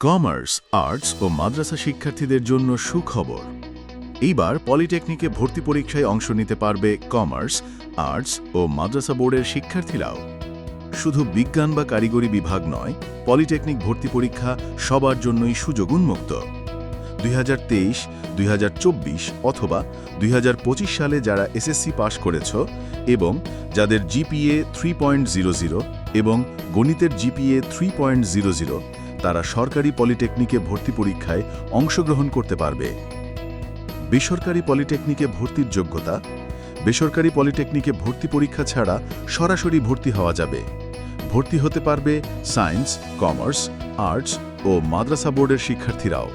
Commerce, arts ও মাদ্রাসা শিক্ষার্থীদের জন্য সুখবর। এইবার পলিটেকনিকে ভর্তি পরীক্ষায় অংশ নিতে পারবে কমার্স, আর্টস ও মাদ্রাসা বোর্ডের শিক্ষার্থীরাও। শুধু বিজ্ঞান বা কারিগরি বিভাগ নয়, পলিটেকনিক ভর্তি পরীক্ষা সবার জন্যই সুযোগ উন্মুক্ত। 2023, 2024 অথবা 2025 সালে যারা এসএসসি পাশ করেছ এবং যাদের জিপিএ 3.00 এবং গণিতের জিপিএ 3.00, তারা সরকারি পলিটেকনিকে ভর্তি পরীক্ষায় অংশগ্রহণ করতে পারবে। বেসরকারি পলিটেকনিকে ভর্তির যোগ্যতা: বেসরকারি পলিটেকনিকে ভর্তি পরীক্ষা ছাড়া সরাসরি ভর্তি হওয়া যাবে। ভর্তি হতে পারবে সায়েন্স, কমার্স, আর্টস ও মাদ্রাসা বোর্ডের শিক্ষার্থীরাও।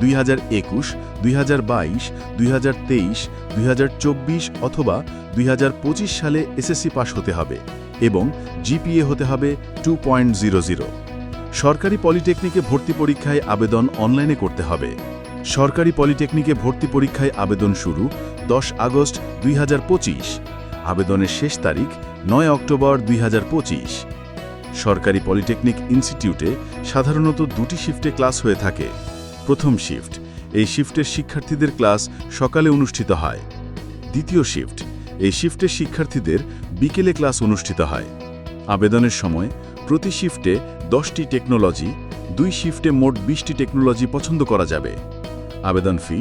2021, 2022, 2023, 2024 অথবা 2025 সালে এসএসসি পাশ হতে হবে এবং জিপিএ হতে হবে 2.00। সরকারি পলিটেকনিকে ভর্তি পরীক্ষায় আবেদন অনলাইনে করতে হবে। সরকারি পলিটেকনিকে ভর্তি পরীক্ষায় আবেদন শুরু 10 আগস্ট 2025। আবেদনের শেষ তারিখ 9 অক্টোবর 2025। সরকারি পলিটেকনিক ইনস্টিটিউটে সাধারণত দুটি শিফটে ক্লাস হয়ে থাকে। প্রথম শিফট, এই শিফটের শিক্ষার্থীদের ক্লাস সকালে অনুষ্ঠিত হয়। দ্বিতীয় শিফট, এই শিফটের শিক্ষার্থীদের বিকেলে ক্লাস অনুষ্ঠিত হয়। আবেদনের সময় প্রতি শিফটে 10টি টেকনোলজি, 2 শিফটে মোট 20টি টেকনোলজি পছন্দ করা যাবে। আবেদন ফি: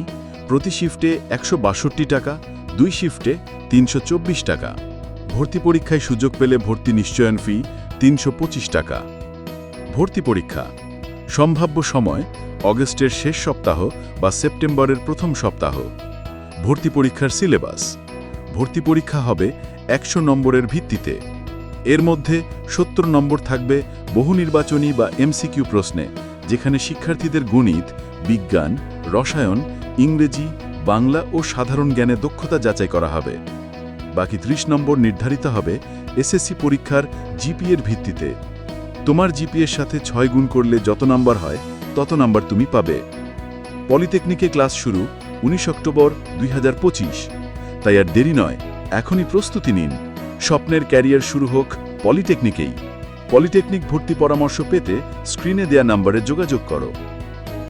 প্রতি শিফটে 162 টাকা, 2 শিফটে 324 টাকা। ভর্তি পরীক্ষায় সুযোগ পেলে ভর্তি নিশ্চয়ন ফি 325 টাকা। ভর্তি পরীক্ষা সম্ভাব্য সময়: অগস্টের শেষ সপ্তাহ বা সেপ্টেম্বরের প্রথম সপ্তাহ। ভর্তি পরীক্ষার সিলেবাস: ভর্তি পরীক্ষা হবে 100 নম্বরের ভিত্তিতে। এর মধ্যে 70 নম্বর থাকবে বহুনির্বাচনী বা এমসিকিউ প্রশ্নে, যেখানে শিক্ষার্থীদের গণিত, বিজ্ঞান, রসায়ন, ইংরেজি, বাংলা ও সাধারণ জ্ঞানে দক্ষতা যাচাই করা হবে। বাকি 30 নম্বর নির্ধারিত হবে এসএসসি পরীক্ষার জিপিএর ভিত্তিতে। তোমার জিপিএর সাথে 6 গুণ করলে যত নাম্বার হয় তত নাম্বার তুমি পাবে। পলিটেকনিকে ক্লাস শুরু 19 অক্টোবর 2025। তাই আর দেরি নয়, এখনই প্রস্তুতি নিন। স্বপ্নের ক্যারিয়ার শুরু হোক পলিটেকনিকেই। পলিটেকনিক ভর্তি পরামর্শ পেতে স্ক্রিনে দেয়া নম্বরে যোগাযোগ করো।